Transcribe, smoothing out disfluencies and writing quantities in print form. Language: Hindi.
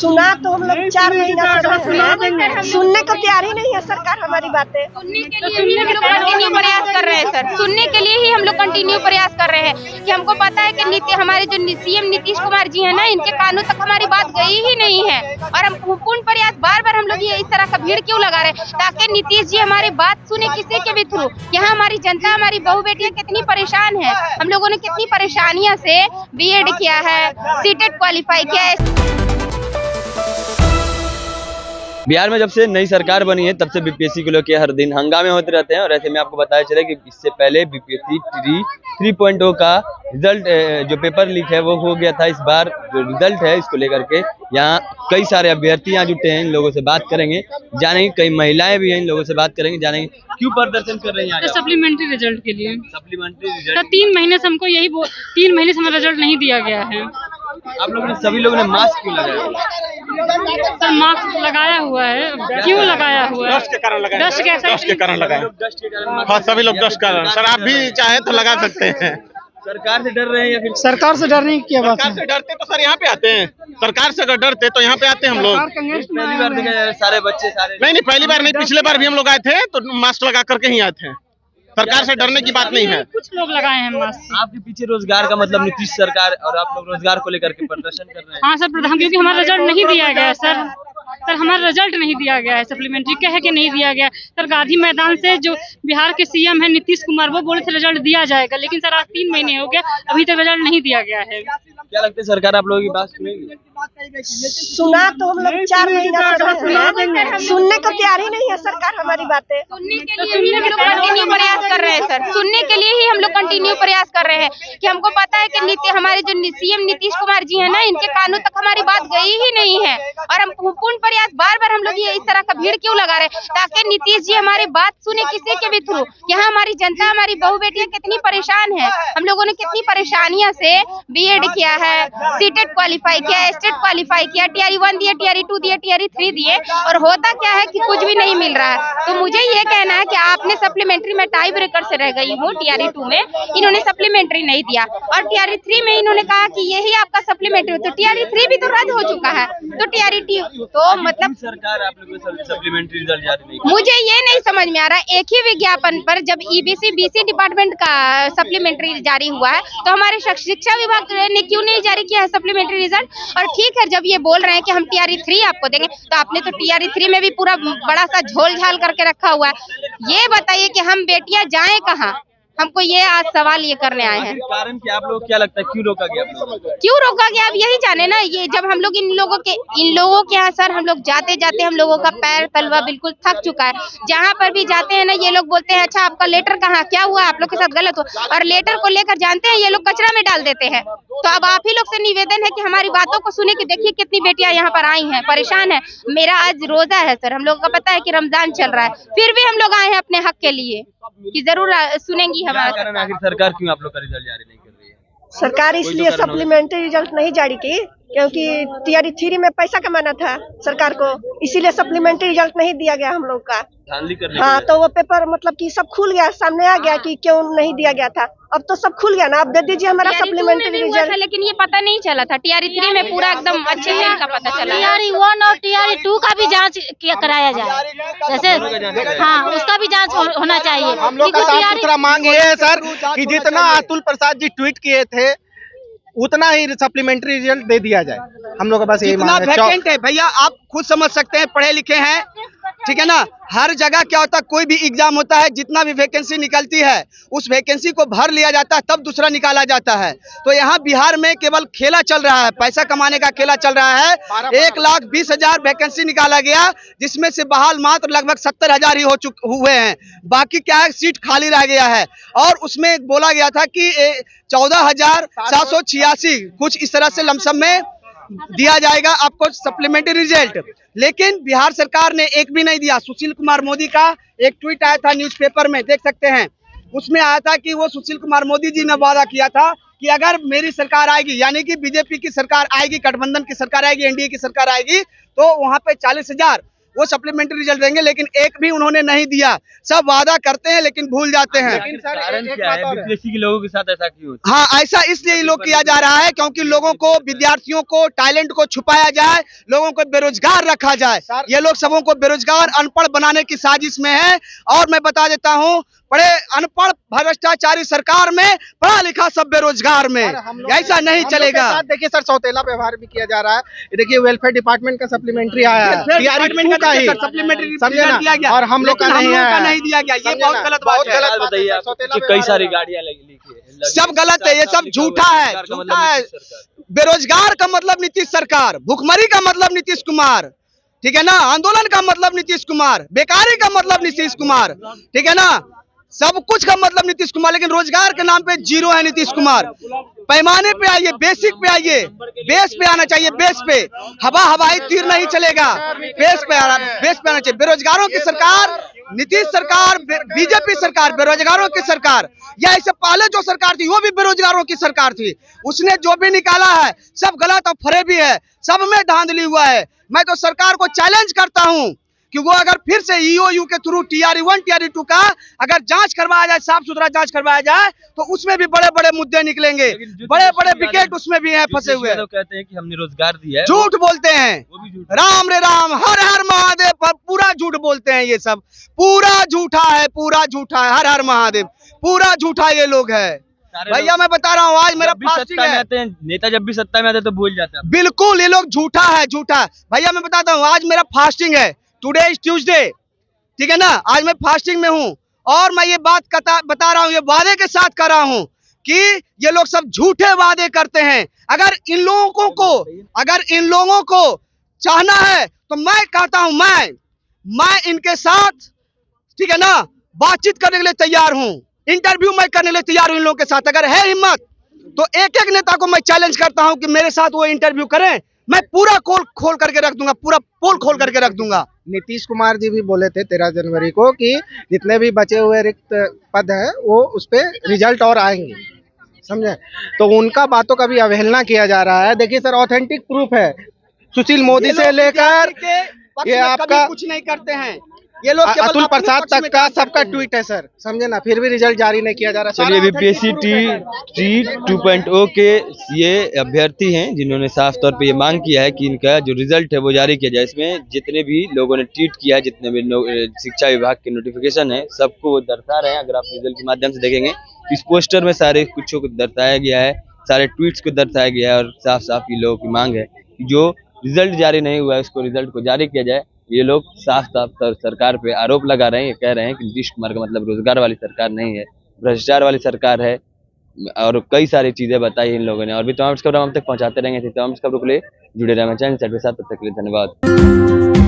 सुना तो हम लोग 4 महीना से रहे हैं, सुनने को तैयार ही नहीं है सरकार हमारी बातें। सुनने के लिए ही हम लोग कंटिन्यू प्रयास कर रहे हैं सर, सुनने के लिए ही हम लोग कंटिन्यू प्रयास कर रहे हैं कि हमको पता है कि हमारे जो सीएम नीतीश कुमार जी है ना, इनके कानों तक हमारी बात गई ही नहीं है। और हम पूर्ण प्रयास बार बार हम लोग ये इस तरह का भीड़ क्यों लगा रहे हैं, ताकि नीतीश जी हमारी बात सुने किसी के भी थ्रू। यहाँ हमारी जनता, हमारी बहू बेटियां कितनी परेशान है, हम लोगों ने कितनी परेशानियां से बीएड किया है, सीटेट क्वालिफाई किया है। बिहार में जब से नई सरकार बनी है तब से बीपीएससी को लेकर हर दिन हंगामे होते रहते हैं। और ऐसे में आपको बताया चले कि इससे पहले बीपीएससी 3.0 का रिजल्ट जो पेपर लीक है वो हो गया था। इस बार जो रिजल्ट है इसको लेकर के यहाँ कई सारे अभ्यर्थी यहाँ जुटे हैं। इन लोगों से बात करेंगे, जानेंगे, कई महिलाएं भी हैं, इन लोगों से बात करेंगे, जानेंगे क्यों प्रदर्शन कर रही हैं। सप्लीमेंट्री रिजल्ट के लिए। सप्लीमेंट्री रिजल्ट 3 महीने से हमको 3 महीने से हमें रिजल्ट नहीं दिया गया है। आप लोगों ने, सभी लोगों ने मास्क क्यों लगाया? सर मास्क लगाया हुआ है, क्यों लगाया हुआ है? डस्ट के कारण लगाया। डस्ट के कारण लगाया। हाँ, सभी लोग डस्ट कारण। सर आप भी चाहे तो लगा सकते हैं। सरकार से डर रहे हैं या फिर सरकार से डरने की क्या बात है? सरकार से डरते तो सर यहाँ पे आते हैं। सरकार से अगर डरते तो यहाँ पे आते हम लोग। पहली बार देखा जाए सारे बच्चे सारे नहीं, पहली बार नहीं, पिछले बार भी हम लोग आए थे तो मास्क लगा करके ही आए थे। सरकार से डरने की बात नहीं है। कुछ लोग लगाए हैं मास्क। आपके पीछे रोजगार का मतलब नीतीश सरकार, और आप लोग रोजगार को लेकर के प्रदर्शन कर रहे हैं। हाँ सर, क्योंकि हमारा रिजल्ट नहीं दिया गया है सर। हमारा रिजल्ट नहीं दिया गया है, सप्लीमेंट्री कह के नहीं दिया गया। सर गांधी मैदान से जो बिहार के सीएम है नीतीश कुमार, वो बोले थे रिजल्ट दिया जाएगा, लेकिन सर आज 3 महीने हो गया, अभी तक रिजल्ट नहीं दिया गया है। क्या लगता है सरकार आप लोगों की बात सुनेगी? सुना तो हम लोग 4 महीना से रहे हैं, सुनने को तैयार ही नहीं है सरकार हमारी बातें। सुनने के लिए ही हम लोग कंटिन्यू प्रयास कर रहे हैं सर, सुनने के लिए ही हम लोग कंटिन्यू प्रयास कर रहे हैं कि हमको पता है कि हमारे जो सीएम नीतीश कुमार जी है ना, इनके कानों तक हमारी बात गई ही नहीं है। और हम पूर्ण प्रयास बार बार हम लोग ये इस तरह का भीड़ क्यों लगा रहे हैं, ताकि नीतीश जी हमारी बात सुने किसी के भी थ्रू। यहाँ हमारी जनता, हमारी बहू बेटियां कितनी परेशान है, हम लोगों ने कितनी परेशानियां से बीएड किया है, सीटेट क्वालिफाई किया, स्टेट क्वालिफाई किया, टीआरई 1 दिए, टीआरई 2 दिए, टीआरई 3 दिए, और होता क्या है कि कुछ भी नहीं मिल रहा है। तो मुझे ये कहना है कि आपने सप्लीमेंट्री में टाई ब्रेकर से रह गई हूँ। टीआरई 2 में इन्होंने सप्लीमेंट्री नहीं दिया, और टीआरई 3 में इन्होंने कहा कि यही आपका सप्लीमेंट्री, तो टीआरई 3 भी तो रद्द हो चुका है। तो टीआरई 2 तो मतलब सरकार आप लोगों को सप्लीमेंट्री रिजल्ट जारी नहीं, मुझे ये नहीं समझ में आ रहा। एक ही विज्ञापन पर जब ईबीसी बीसी डिपार्टमेंट का सप्लीमेंट्री जारी हुआ है, तो हमारे शिक्षा विभाग ने क्यों नहीं जारी किया है सप्लीमेंट्री रिजल्ट? और ठीक है, जब ये बोल रहे हैं कि हम टीआरई 3 आपको देंगे, तो आपने तो टीआरई 3 में भी पूरा बड़ा सा झोल झाल करके रखा हुआ है। ये बताइए कि हम बेटियां जाएं कहाँ? हमको ये आज सवाल ये करने आए हैं। कारण क्या आप लोग क्या लगता है क्यों रोका गया? क्यों रोका गया अब यही जाने ना। ये जब हम लोग इन लोगों के यहाँ सर, हम लोग जाते जाते हम लोगों का पैर तलवा बिल्कुल थक चुका है। जहाँ पर भी जाते हैं ना, ये लोग बोलते हैं अच्छा आपका लेटर कहाँ, क्या हुआ, आप लोग के साथ गलत हुआ, और लेटर को लेकर जानते हैं ये लोग कचरा में डाल देते हैं। तो अब आप ही लोग से निवेदन है कि हमारी बातों को सुने कि देखिए कितनी बेटियां यहाँ पर आई हैं, परेशान है। मेरा आज रोजा है सर, हम लोगों का पता है कि रमजान चल रहा है, फिर भी हम लोग आए हैं अपने हक के लिए कि जरूर सुनेंगी हमारा। आखिर सरकार क्यों आप लोग का रिजल्ट जारी नहीं कर रही है? सरकार इसलिए सप्लीमेंट्री रिजल्ट नहीं जारी की क्योंकि टीआरई 3 में पैसा कमाना था सरकार को, इसीलिए सप्लीमेंट्री रिजल्ट नहीं दिया गया हम लोग का। हाँ, तो वो पेपर मतलब कि सब खुल गया, सामने आ गया कि क्यों नहीं दिया गया था। अब तो सब खुल गया ना, अब दे दीजिए हमारा सप्लीमेंट्री रिजल्ट। लेकिन ये पता नहीं चला था, टीआरई 3 में पूरा एकदम अच्छे से इनका पता चला। टीआरई 1 और टीआरई 2 का भी जांच कराया जाए, जैसे हाँ उसका भी जांच होना चाहिए। हम लोग का साफ सुथरा मांग ये है सर कि जितना अतुल प्रसाद जी ट्वीट किए थे उतना ही सप्लीमेंट्री रिजल्ट दे दिया जाए। हम लोग का बस यही मांग है। वैकेंट है भैया, आप खुद समझ सकते हैं, पढ़े लिखे हैं, ठीक है ना। हर जगह क्या होता है, कोई भी एग्जाम होता है, जितना भी वैकेंसी निकलती है उस वैकेंसी को भर लिया जाता है, तब दूसरा निकाला जाता है। तो यहाँ बिहार में केवल खेला चल रहा है, पैसा कमाने का खेला चल रहा है। 1,20,000 वैकेंसी निकाला गया, जिसमें से बहाल मात्र लगभग 70,000 ही हुए हैं। बाकी क्या है, सीट खाली रह गया है। और उसमें बोला गया था कि 14,786 कुछ इस तरह से लमसम में दिया जाएगा आपको सप्लीमेंट्री रिजल्ट, लेकिन बिहार सरकार ने एक भी नहीं दिया। सुशील कुमार मोदी का एक ट्वीट आया था न्यूज़पेपर में, देख सकते हैं, उसमें आया था कि वो सुशील कुमार मोदी जी ने वादा किया था कि अगर मेरी सरकार आएगी, यानी कि बीजेपी की सरकार आएगी, गठबंधन की सरकार आएगी, एनडीए की सरकार आएगी, तो वहां पे 40,000 वो सप्लीमेंट्री रिजल्ट देंगे, लेकिन एक भी उन्होंने नहीं दिया। सब वादा करते हैं लेकिन भूल जाते हैं। कारण क्या है बीपीएससी के लोगों के साथ ऐसा क्यों होता है? हाँ, ऐसा इसलिए लोग किया जा रहा है क्योंकि लोगों को, विद्यार्थियों को टैलेंट को छुपाया जाए, लोगों को बेरोजगार रखा जाए। ये लोग सबों को बेरोजगार, अनपढ़ बनाने की साजिश में है। और मैं बता देता हूँ, बड़े अनपढ़ भ्रष्टाचारी सरकार में, पढ़ा लिखा सब बेरोजगार में, ऐसा नहीं चलेगा। देखिए सर, सौतेला व्यवहार भी किया जा रहा है। देखिए वेलफेयर डिपार्टमेंट का सप्लीमेंट्री आया है, डिपार्टमेंट का सप्लीमेंट्री दिया गया और हम लोग का नहीं दिया गया। ये बहुत गलत बात है। बताइए आप कि कई सारी गाड़ियां लगी है, सब गलत है, ये सब झूठा है, झूठा है। बेरोजगार का मतलब नीतीश सरकार, भुखमरी का मतलब नीतीश कुमार, ठीक है ना, आंदोलन का मतलब नीतीश कुमार, बेकारी का मतलब नीतीश कुमार, ठीक है ना, सब कुछ का मतलब नीतीश कुमार। लेकिन रोजगार के नाम पे जीरो है नीतीश कुमार। पैमाने पे आइए, बेसिक पे आइए, बेस पे आना चाहिए, बेस पे। हवाई तीर नहीं चलेगा, बेस पे आना चाहिए। बेरोजगारों की सरकार नीतीश सरकार, बीजेपी सरकार बेरोजगारों की सरकार, या इससे पहले जो सरकार थी वो भी बेरोजगारों की सरकार थी। उसने जो भी निकाला है सब गलत और फरेबी है, सब में धांधली हुआ है। मैं तो सरकार को चैलेंज करता हूं कि वो अगर फिर से ईओयू के थ्रू TRE1 TRE2 का अगर जांच करवाया जाए, साफ सुथरा जांच करवाया जाए, तो उसमें भी बड़े बड़े मुद्दे निकलेंगे, बड़े बड़े विकेट उसमें भी हैं फंसे हुए। तो कहते हैं कि हमने रोजगार दिया है, झूठ बोलते हैं, राम रे राम, हर हर महादेव, पर पूरा झूठ बोलते हैं। ये सब पूरा झूठा है, पूरा झूठा है, हर हर महादेव, पूरा झूठा ये लोग है। भैया मैं बता रहा हूँ, आज मेरा फास्टिंग है। नेता जब भी सत्ता में आते हैं तो भूल जाते हैं। बिल्कुल, ये लोग झूठा है, झूठा। भैया मैं बताता हूँ, आज मेरा फास्टिंग है, टुडे इज ट्यूसडे, ठीक है ना, आज मैं फास्टिंग में हूँ। और मैं ये बात बता रहा हूँ, ये वादे के साथ कर रहा हूँ कि ये लोग सब झूठे वादे करते हैं। अगर इन लोगों को चाहना है तो मैं कहता हूँ, मैं इनके साथ, ठीक है ना, बातचीत करने के लिए तैयार हूँ, इंटरव्यू मैं करने के लिए तैयार हूँ इन लोगों के साथ। अगर है हिम्मत तो एक एक नेता को मैं चैलेंज करता हूँ कि मेरे साथ वो इंटरव्यू करें, मैं पूरा खोल करके रख दूंगा, पूरा पोल खोल करके रख दूंगा। नीतीश कुमार जी भी बोले थे 13 जनवरी को कि जितने भी बचे हुए रिक्त पद हैं वो उस पे रिजल्ट और आएंगे, समझे। तो उनका बातों का भी अवहेलना किया जा रहा है। देखिए सर, ऑथेंटिक प्रूफ है, सुशील मोदी से लेकर ये आपका कुछ नहीं करते हैं ये लोग, अतुल प्रसाद तक का सबका ट्वीट है सर, समझे ना, फिर भी रिजल्ट जारी नहीं किया जा रहा। चलिए, बीपीएससी TRE 2.0 के ये अभ्यर्थी हैं जिन्होंने साफ तौर पे ये मांग किया है कि इनका जो रिजल्ट है वो जारी किया जाए। इसमें जितने भी लोगों ने ट्वीट किया है, जितने भी शिक्षा विभाग के नोटिफिकेशन है, सबको वो दर्शा रहे हैं। अगर आप रिजल्ट के माध्यम से देखेंगे, इस पोस्टर में सारे कुछ को दर्शाया गया है, सारे ट्वीट्स को दर्शाया गया है, और साफ साफ ये लोगों की मांग है कि जो रिजल्ट जारी नहीं हुआ है उसको रिजल्ट को जारी किया जाए। ये लोग साफ साफ सरकार पे आरोप लगा रहे हैं, ये कह रहे हैं कि नीतीश कुमार का मतलब रोजगार वाली सरकार नहीं है, भ्रष्टाचार वाली सरकार है, और कई सारी चीजें बताई इन लोगों ने। और भी तमाम खबरें हम तक पहुंचाते रहेंगे। तमाम खबरों के लिए जुड़े रहेंगे चैनल के साथ। तब तक के लिए धन्यवाद।